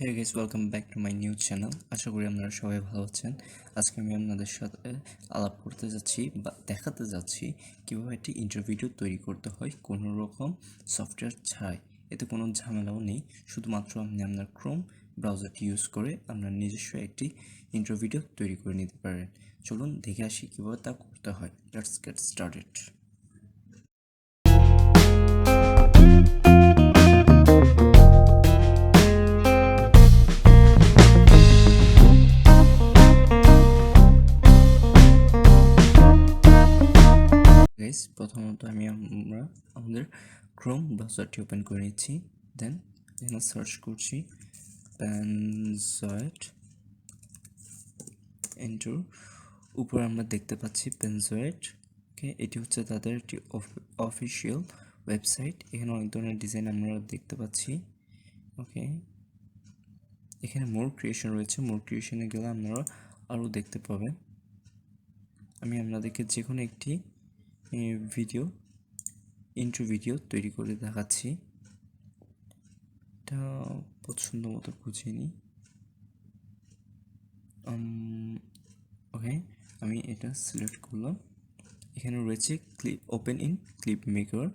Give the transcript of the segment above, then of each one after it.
Hey guys, welcome back to my new channel. আশা করি আপনারা সবাই ভালো আছেন। আজকে আমি আপনাদের সাথে আলাপ করতে যাচ্ছি বা দেখাতে যাচ্ছি কিভাবে একটি ইন্টারভিউ তৈরি করতে হয় কোনো রকম সফটওয়্যার ছাড়াই। এতে কোনো ঝামেলাও নেই, শুধুমাত্র আপনি আপনার ক্রোম ব্রাউজারটি ইউজ করে আপনার নিজস্ব একটি ইন্টারভিউ তৈরি করে নিতে পারেন। চলুন দেখে আসি কিভাবে তা করতে হয়। Let's get started. গাইস, প্রথমত আমরা আমাদের ক্রোম ব্রাউজারটি ওপেন করে নিচ্ছি। দেন এখানে সার্চ করছি পেনজয়েড। এন্টার। উপরে আমরা দেখতে পাচ্ছি পেনজয়েড। ওকে, এটি হচ্ছে তাদের একটি অফিসিয়াল ওয়েবসাইট। এখানে অনেক ধরনের ডিজাইন আমরা দেখতে পাচ্ছি। ওকে, এখানে মোর ক্রিয়েশন রয়েছে। মোর ক্রিয়েশনে গেলে আপনারা আরও দেখতে পাবেন। আমি আপনাদেরকে যে কোনো একটি ভিডিও তৈরি করে দেখাচ্ছি। এটা পছন্দ মতো খুঁজে নিই। ওকে, আমি এটা সিলেক্ট করলাম। এখানে রয়েছে ওপেন ইন ক্লিপ মেকার।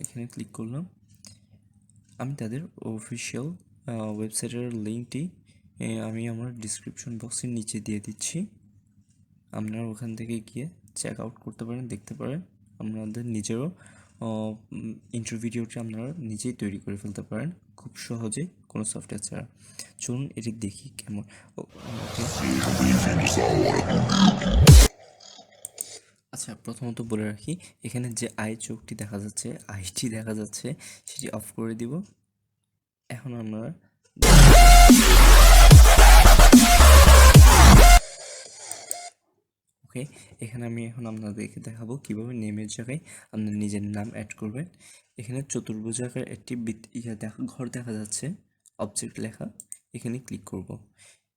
এখানে ক্লিক করলাম। আমি তাদের অফিসিয়াল ওয়েবসাইটের লিঙ্কটি আমি আমার ডিসক্রিপশন বক্সের নিচে দিয়ে দিচ্ছি। আপনারা ওখান থেকে গিয়ে চেক আউট করতে পারেন, দেখতে পারেন। আপনাদের নিজেরও ইন্টারভিউটি আপনারা নিজেই তৈরি করে ফেলতে পারেন খুব সহজে, কোনো সফটওয়্যার ছাড়া। চলুন এটি দেখি কেমন। আচ্ছা, প্রথমত বলে রাখি, এখানে যে চোখটি দেখা যাচ্ছে, আইটি দেখা যাচ্ছে, সেটি অফ করে দিব। এখন আমরা ওকে, এখানে আমি এখন আপনাদেরকে দেখাবো কিভাবে নেমের জায়গায় আপনার নিজের নাম অ্যাড করবেন। এখানে চতুর্ভুজাকার একটি ঘর দেখা যাচ্ছে, অবজেক্ট লেখা। এখানে ক্লিক করব।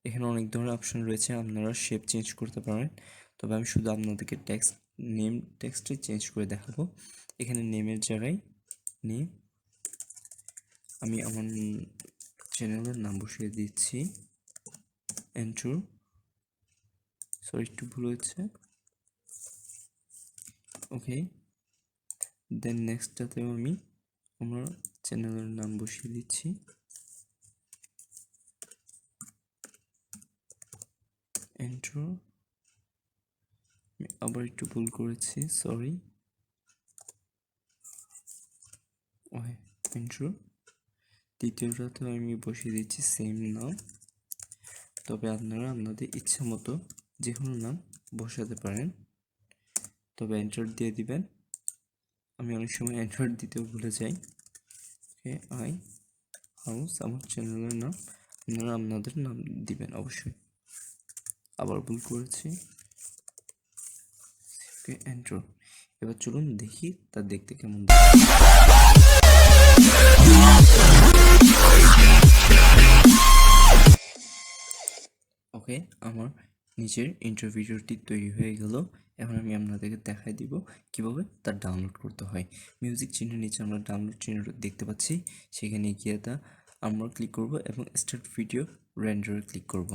এখানে অনেক ধরনের অপশন রয়েছে, আপনারা শেপ চেঞ্জ করতে পারেন। তবে আমি শুধু আপনাদেরকে নেম টেক্সটে চেঞ্জ করে দেখাবো। এখানে নেমের জায়গায় নেম, আমি আমার চ্যানেলের নাম বসিয়ে দিচ্ছি। এন্টার। সরি, একটু ভুল হয়েছে। ওকে, দেন নেক্সটটাতেও আমি আমার চ্যানেলের নাম বসিয়ে দিচ্ছি। এন্টার। আমি আবার একটু ভুল করেছি, সরি। ওকে, এন্টার। দ্বিতীয়টাতেও আমি বসিয়ে দিচ্ছি সেম নাম। তবে আপনারা আপনাদের ইচ্ছা মতো যে কোনো নাম বসাতে পারেন, তবে এন্টার দিয়ে দিবেন। আমি অনেক সময় এন্টার দিতেও ভুলে যাই। ওকে, হাউস আমার চ্যানেলের নাম, আপনারা আপনাদের নাম দিবেন অবশ্যই। আবার ভুল করেছি। ওকে, এন্টার। এবার চলুন দেখি তা দেখতে কেমন। ওকে, আমার নিজের ইন্টারভিউটি তৈরি হয়ে গেল। এখন আমি আপনাদেরকে দেখাই দিব কিভাবে তা ডাউনলোড করতে হয়। মিউজিক চিহ্নের নিচে আমরা ডাউনলোড চিহ্ন দেখতে পাচ্ছি, সেখানে গিয়ে তা আমরা ক্লিক করব এবং স্টার্ট ভিডিও রেন্ডারে ক্লিক করব।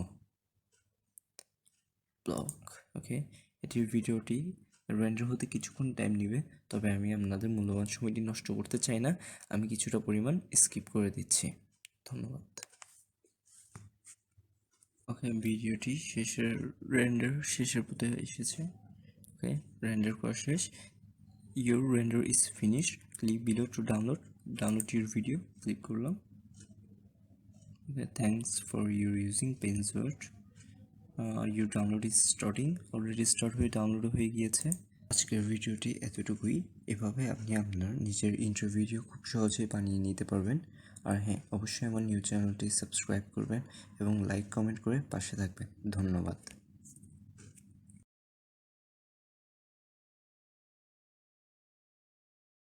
ব্লক। ওকে, এটির ভিডিওটি রেন্ডার হতে কিছুক্ষণ টাইম নেবে, তবে আমি আপনাদের মূল্যবান সময়টি নষ্ট করতে চাই না। আমি কিছুটা পরিমাণ স্কিপ করে দিচ্ছি। ধন্যবাদ। ওকে, ভিডিওটি রেন্ডার শেষের পথে এসেছে। ওকে, রেন্ডার করা শেষ। Your render is finished, click below to download your video. Click করলাম। Okay, thanks for your using পেনজয়েড। Your download is starting. Already start হয়ে ডাউনলোড হয়ে গিয়েছে। আজকের ভিডিওটি এতটুকুই। এভাবে আপনি আপনার নিজের ইন্টারভিউ খুব সহজে বানিয়ে নিতে পারবেন। আর হ্যাঁ, অবশ্যই আমার নিউজ চ্যানেলটি সাবস্ক্রাইব করবেন এবং লাইক কমেন্ট করে পাশে থাকবেন। ধন্যবাদ।